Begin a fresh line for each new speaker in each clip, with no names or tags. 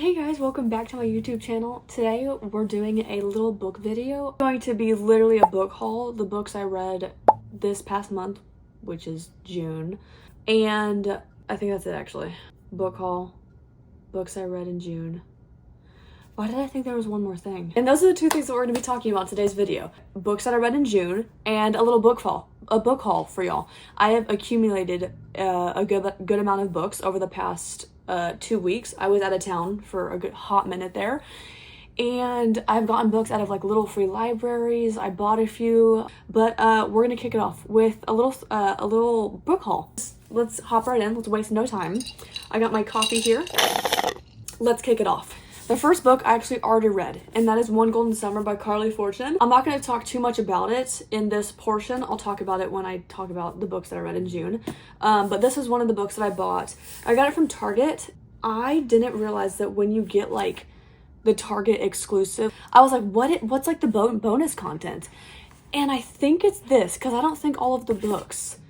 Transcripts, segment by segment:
Hey guys, welcome back to my YouTube channel. Today we're doing a little book video. It's going to be literally a book haul, the books I read this past month, which is June. And I think that's it actually. Book haul, books I read in June. Why did I think there was one more thing? And those are the two things that we're going to be talking about in today's video. Books that I read in June and a little book haul for y'all. I have accumulated a good amount of books over the past 2 weeks. I was out of town for a good hot minute there, and I've gotten books out of like little free libraries. I bought a few, but we're gonna kick it off with a little book haul. Let's hop right in. Let's waste no time. I got my coffee here. Let's kick it off. The first book I actually already read, and that is One Golden Summer by Carly Fortune. I'm not going to talk too much about it in this portion. I'll talk about it when I talk about the books that I read in June. But this is one of the books that I bought. I got it from Target. I didn't realize that when you get like the Target exclusive, I was like, what's like the bonus content? And I think it's this, because I don't think all of the books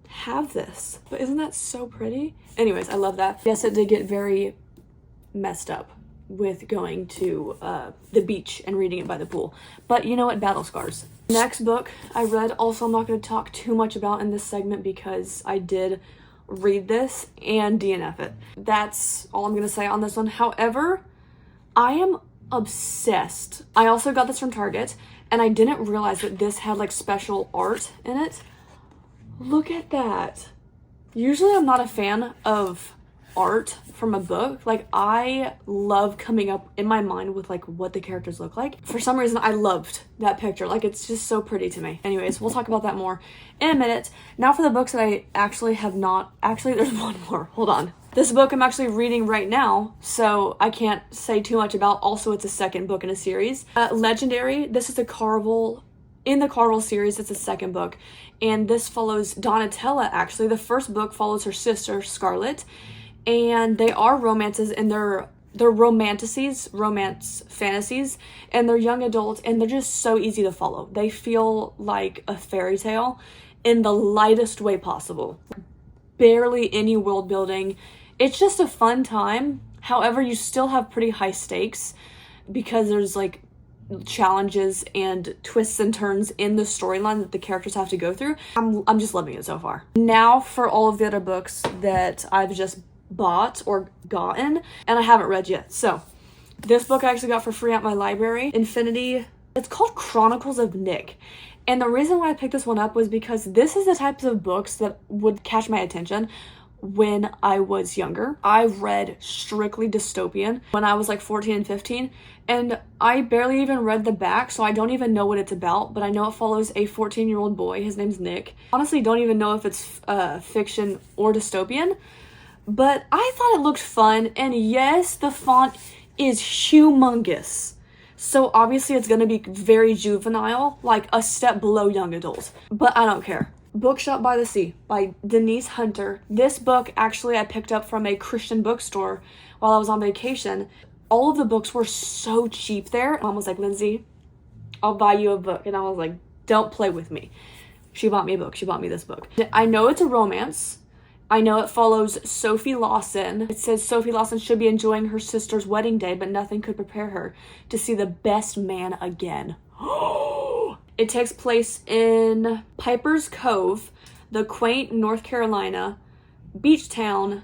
have this. But isn't that so pretty? Anyways, I love that. Yes, it did get very messed up with going to the beach and reading it by the pool, but you know what, battle scars. Next book I read, also I'm not going to talk too much about in this segment because I did read this and DNF it. That's all I'm going to say on this one. However, I am obsessed. I also got this from Target, and I didn't realize that this had like special art in it. Look at that. Usually I'm not a fan of art from a book. Like, I love coming up in my mind with like what the characters look like. For some reason I loved that picture. Like, it's just so pretty to me. Anyways, we'll talk about that more in a minute. Now for the books that I actually have not, actually there's one more, hold on. This book I'm actually reading right now, so I can't say too much about. Also, it's a second book in a series. Legendary, this is in the Carvel series. It's a second book, and this follows Donatella. Actually, the first book follows her sister Scarlett, and they are romances, and they're romance fantasies, and they're young adults, and they're just so easy to follow. They feel like a fairy tale in the lightest way possible. Barely any world building. It's just a fun time. However, you still have pretty high stakes because there's like challenges and twists and turns in the storyline that the characters have to go through. I'm just loving it so far. Now for all of the other books that I've just bought or gotten and I haven't read yet. So this book I actually got for free at my library, Infinity. It's called Chronicles of Nick, and the reason why I picked this one up was because this is the types of books that would catch my attention when I was younger. I read strictly dystopian when I was like 14 and 15, and I barely even read the back, so I don't even know what it's about, but I know it follows a 14-year-old boy. His name's Nick. Honestly, don't even know if it's fiction or dystopian, but I thought it looked fun, and yes, the font is humongous. So obviously it's gonna be very juvenile, like a step below young adult, but I don't care. Bookshop by the Sea by Denise Hunter. This book actually I picked up from a Christian bookstore while I was on vacation. All of the books were so cheap there. Mom was like, Lindsay, I'll buy you a book. And I was like, don't play with me. She bought me a book. She bought me this book. I know it's a romance. I know it follows Sophie Lawson. It says Sophie Lawson should be enjoying her sister's wedding day, but nothing could prepare her to see the best man again. It takes place in Piper's Cove, the quaint North Carolina beach town.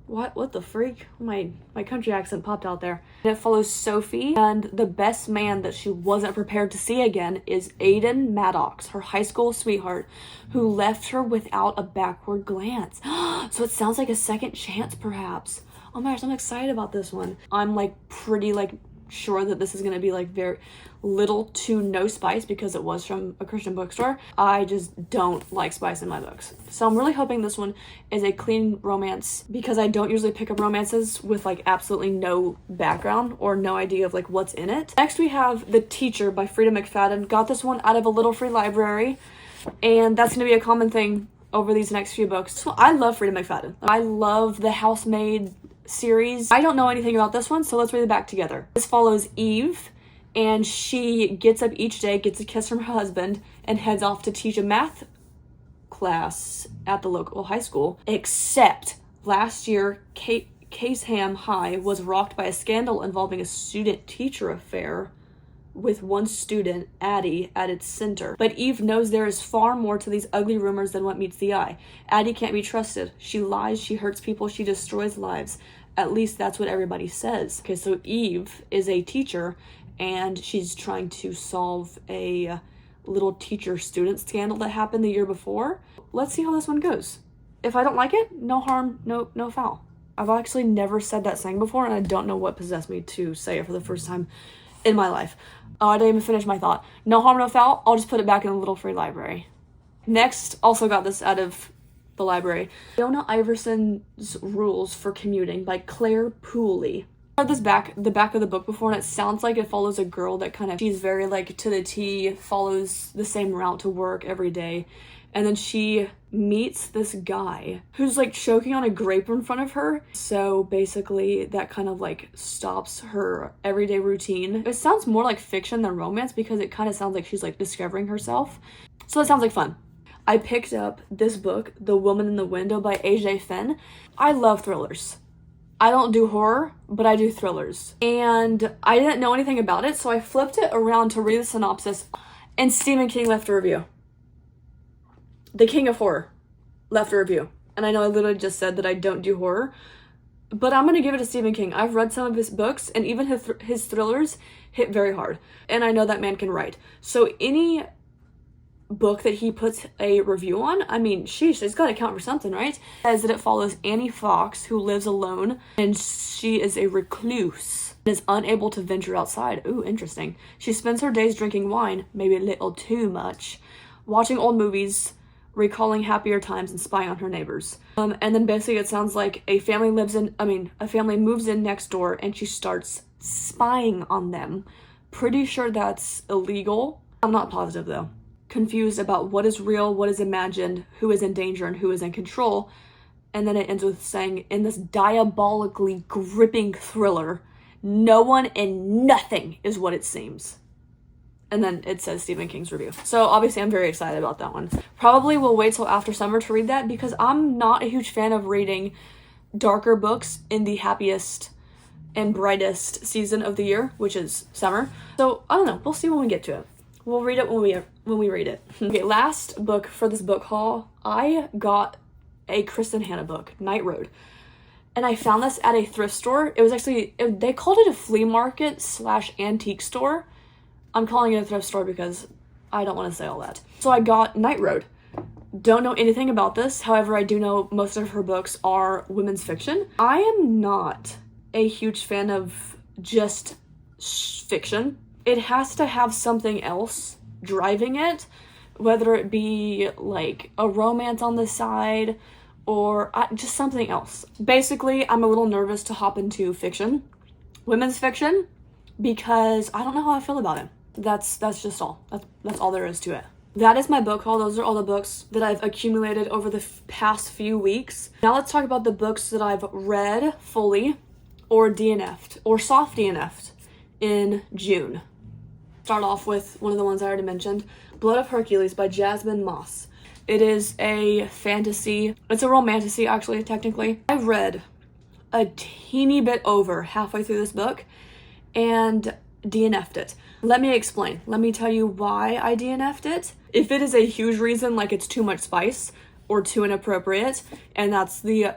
What the freak? My country accent popped out there. And it follows Sophie, and the best man that she wasn't prepared to see again is Aiden Maddox, her high school sweetheart, who left her without a backward glance. So it sounds like a second chance, perhaps. Oh my gosh, I'm excited about this one. I'm like pretty like sure that this is gonna be like very little to no spice because it was from a Christian bookstore. I just don't like spice in my books, so I'm really hoping this one is a clean romance because I don't usually pick up romances with like absolutely no background or no idea of like what's in it. Next we have The Teacher by Frida McFadden. Got this one out of a little free library, and that's gonna be a common thing over these next few books. So I love Frida McFadden. I love the Housemaid series. I don't know anything about this one, so let's read the back together. This follows Eve, and she gets up each day, gets a kiss from her husband, and heads off to teach a math class at the local high school. Except last year, Caseham High was rocked by a scandal involving a student-teacher affair with one student, Addie, at its center. But Eve knows there is far more to these ugly rumors than what meets the eye. Addie can't be trusted. She lies, she hurts people, she destroys lives. At least that's what everybody says. Okay, so Eve is a teacher, and she's trying to solve a little teacher-student scandal that happened the year before. Let's see how this one goes. If I don't like it, no harm, no foul. I've actually never said that saying before, and I don't know what possessed me to say it for the first time in my life. I didn't even finish my thought. No harm, no foul. I'll just put it back in the little free library. Next, also got this out of the library. Fiona Iverson's Rules for Commuting by Claire Pooley. I've read the back of the book before, and it sounds like it follows a girl that she's very like to the T, follows the same route to work every day. And then she meets this guy who's like choking on a grape in front of her. So basically that kind of like stops her everyday routine. It sounds more like fiction than romance because it kind of sounds like she's like discovering herself. So that sounds like fun. I picked up this book, The Woman in the Window by A.J. Finn. I love thrillers. I don't do horror, but I do thrillers. And I didn't know anything about it, so I flipped it around to read the synopsis, and Stephen King left a review. The King of Horror left a review. And I know I literally just said that I don't do horror, but I'm going to give it to Stephen King. I've read some of his books, and even his thrillers hit very hard. And I know that man can write. So any book that he puts a review on, I mean, sheesh, it's got to count for something, right? It says that it follows Annie Fox, who lives alone, and she is a recluse and is unable to venture outside. Ooh, interesting. She spends her days drinking wine, maybe a little too much, watching old movies, recalling happier times, and spying on her neighbors. And then basically it sounds like a family moves in next door, and she starts spying on them. Pretty sure that's illegal. I'm not positive though. Confused about what is real, what is imagined, who is in danger, and who is in control. And then it ends with saying, in this diabolically gripping thriller, no one and nothing is what it seems. And then it says Stephen King's review. So obviously I'm very excited about that one. Probably will wait till after summer to read that because I'm not a huge fan of reading darker books in the happiest and brightest season of the year, which is summer. So I don't know, we'll see when we get to it. We'll read it when we read it. Okay, last book for this book haul, I got a Kristen Hanna book, Night Road. And I found this at a thrift store. It was actually, they called it a flea market / antique store. I'm calling it a thrift store because I don't want to say all that. So I got Night Road. Don't know anything about this. However, I do know most of her books are women's fiction. I am not a huge fan of just fiction. It has to have something else driving it, whether it be like a romance on the side or just something else. Basically, I'm a little nervous to hop into fiction, women's fiction, because I don't know how I feel about it. That's just all. That's all there is to it. That is my book haul. Those are all the books that I've accumulated over the past few weeks. Now let's talk about the books that I've read fully or DNF'd or soft DNF'd in June. Start off with one of the ones I already mentioned, Blood of Hercules by Jasmine Moss. It is a fantasy. It's a romantasy, actually, technically. I read a teeny bit over halfway through this book and DNF'd it. Let me explain. Let me tell you why I DNF'd it. If it is a huge reason, like it's too much spice or too inappropriate, and that's the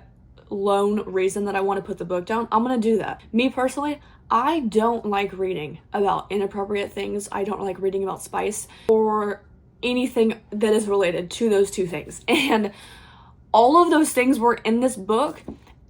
lone reason that I want to put the book down, I'm going to do that. Me personally, I don't like reading about inappropriate things. I don't like reading about spice or anything that is related to those two things. And all of those things were in this book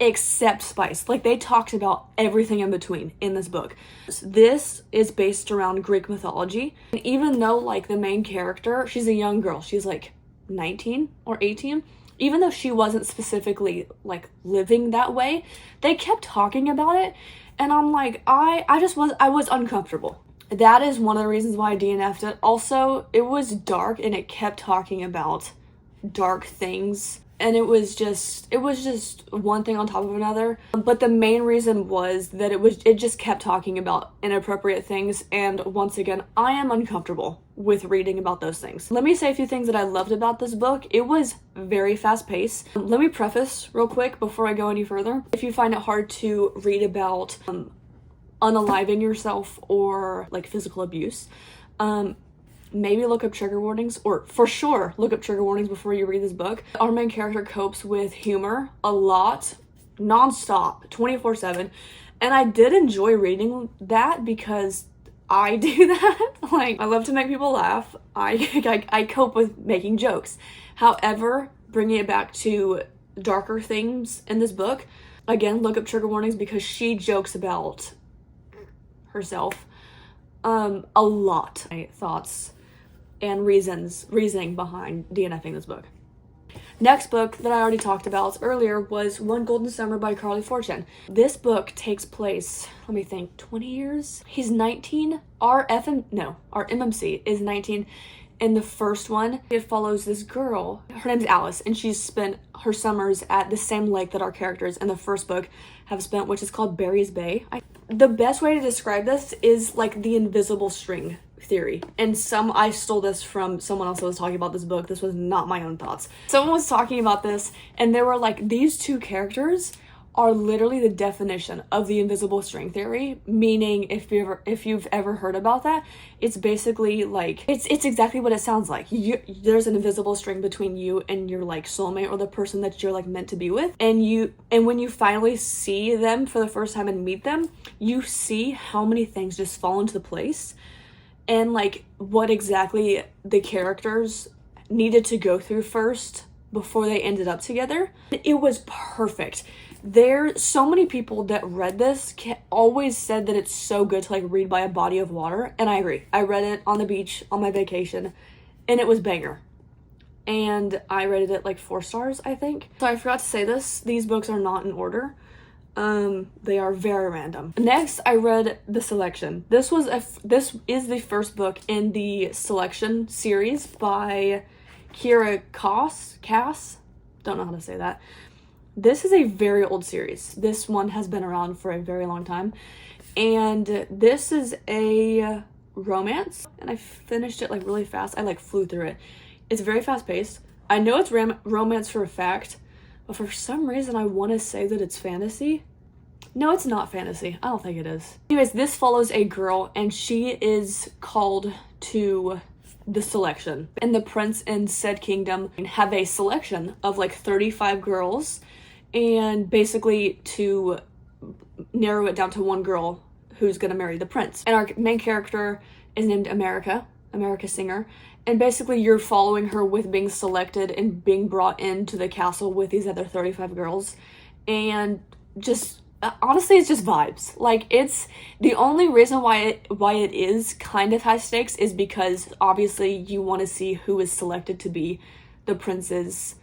except spice. Like, they talked about everything in between in this book. This is based around Greek mythology. And even though, like, the main character, she's a young girl. She's like 19 or 18. Even though she wasn't specifically like living that way, they kept talking about it. And I'm like, I was uncomfortable. That is one of the reasons why I DNF'd it. Also, it was dark and it kept talking about dark things And it was just one thing on top of another. But the main reason was that it just kept talking about inappropriate things, and once again, I am uncomfortable with reading about those things. Let me say a few things that I loved about this book. It was very fast-paced. Let me preface real quick before I go any further. If you find it hard to read about unaliving yourself or like physical abuse, maybe look up trigger warnings, or for sure look up trigger warnings before you read this book. Our main character copes with humor a lot, nonstop, 24/7, and I did enjoy reading that because I do that. Like, I love to make people laugh. I cope with making jokes. However, bringing it back to darker themes in this book, again, look up trigger warnings because she jokes about herself a lot. My thoughts and reasoning behind DNFing this book. Next book that I already talked about earlier was One Golden Summer by Carly Fortune. This book takes place, let me think, 20 years? He's 19. Our MMC is 19. In the first one, it follows this girl. Her name's Alice, and she's spent her summers at the same lake that our characters in the first book have spent, which is called Barry's Bay. The best way to describe this is like the invisible string theory. And I stole this from someone else that was talking about this book. This was not my own thoughts. Someone was talking about this, and they were like, these two characters are literally the definition of the invisible string theory, meaning if you've ever heard about that, it's basically like it's exactly what it sounds like. There's an invisible string between you and your like soulmate, or the person that you're like meant to be with, and when you finally see them for the first time and meet them, you see how many things just fall into place, and like what exactly the characters needed to go through first before they ended up together. It was perfect. There's so many people that read this always said that it's so good to like read by a body of water, and I agree. I read it on the beach on my vacation, and it was banger. And I rated it like 4 stars, I think. So I forgot to say this. These books are not in order. They are very random. Next, I read The Selection. This is the first book in the Selection series by Kira Cass. Don't know how to say that. This is a very old series. This one has been around for a very long time. And this is a romance. And I finished it like really fast. I like flew through it. It's very fast paced. I know it's romance for a fact, but for some reason I want to say that it's fantasy. No, it's not fantasy. I don't think it is. Anyways, this follows a girl, and she is called to the selection. And the prince in said kingdom have a selection of like 35 girls, and basically to narrow it down to one girl who's gonna marry the prince. And our main character is named America Singer, and basically you're following her with being selected and being brought into the castle with these other 35 girls, and just honestly it's just vibes. Like, it's the only reason why it is kind of high stakes is because obviously you want to see who is selected to be the prince's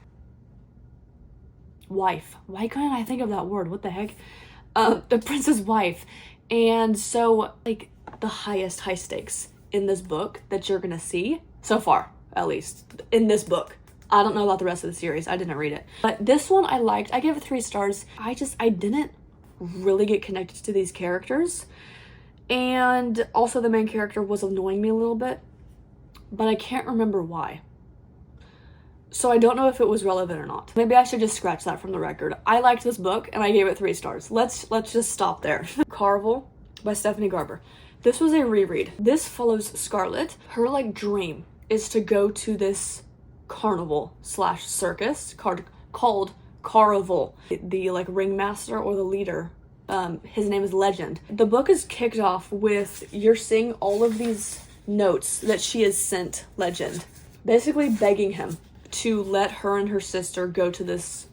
wife. Why couldn't I think of that word? What the heck? The prince's wife. And so like the highest high stakes in this book that you're gonna see so far, at least in this book. I don't know about the rest of the series. I didn't read it, but this one I liked. I gave it 3 stars. I didn't really get connected to these characters, and also the main character was annoying me a little bit, but I can't remember why. So I don't know if it was relevant or not. Maybe I should just scratch that from the record. I liked this book and I gave it 3 stars. Let's just stop there. Carvel by Stephanie Garber. This was a reread. This follows Scarlett. Her like dream is to go to this carnival / circus called Carvel. The like ringmaster or the leader, his name is Legend. The book is kicked off with you're seeing all of these notes that she has sent Legend, basically begging him to let her and her sister go to this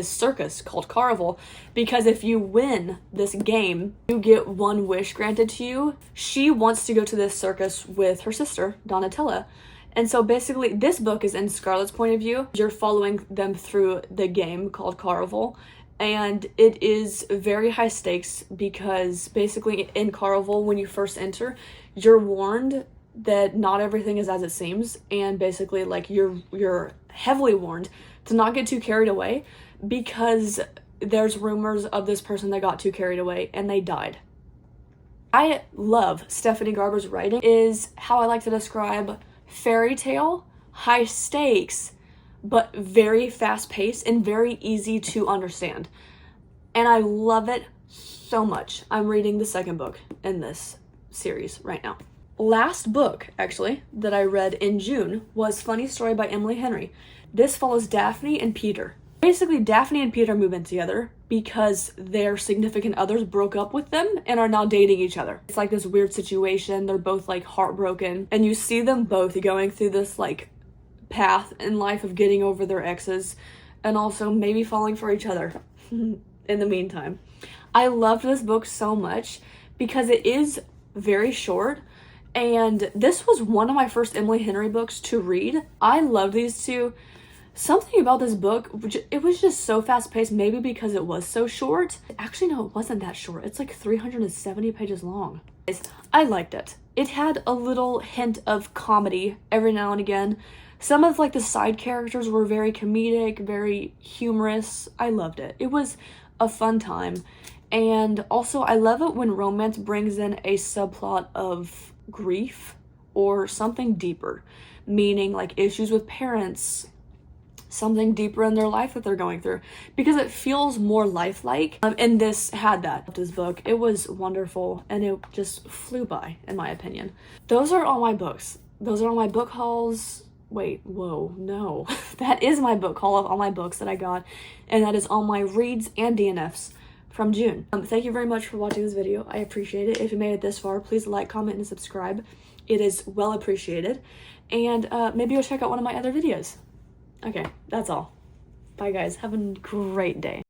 circus called Carvel, because if you win this game, you get 1 wish granted to you. She wants to go to this circus with her sister, Donatella. And so basically this book is in Scarlett's point of view. You're following them through the game called Carvel, and it is very high stakes because basically in Carvel, when you first enter, you're warned that not everything is as it seems, and basically like you're heavily warned to not get too carried away, because there's rumors of this person that got too carried away and they died. I love Stephanie Garber's writing. Is how I like to describe fairy tale, high stakes, but very fast paced and very easy to understand. And I love it so much. I'm reading the second book in this series right now. Last book, actually, that I read in June was Funny Story by Emily Henry. This follows Daphne and Peter. Basically, Daphne and Peter move in together because their significant others broke up with them and are now dating each other. It's like this weird situation. They're both like heartbroken, and you see them both going through this like path in life of getting over their exes and also maybe falling for each other in the meantime. I loved this book so much because it is very short, and this was one of my first Emily Henry books to read. I love these two. Something about this book, it was just so fast paced, maybe because it was so short. Actually, no, it wasn't that short. It's like 370 pages long. I liked it. It had a little hint of comedy every now and again. Some of like the side characters were very comedic, very humorous. I loved it. It was a fun time. And also, I love it when romance brings in a subplot of grief or something deeper, meaning like issues with parents, something deeper in their life that they're going through, because it feels more lifelike. And this had that. This book, it was wonderful, and it just flew by, in my opinion. Those are all my books. Those are all my book hauls. Wait, whoa, no. That is my book haul of all my books that I got, and that is all my reads and DNFs from June. Thank you very much for watching this video. I appreciate it. If you made it this far, please like, comment, and subscribe. It is well appreciated. And maybe you'll check out one of my other videos. Okay, that's all. Bye guys, have a great day.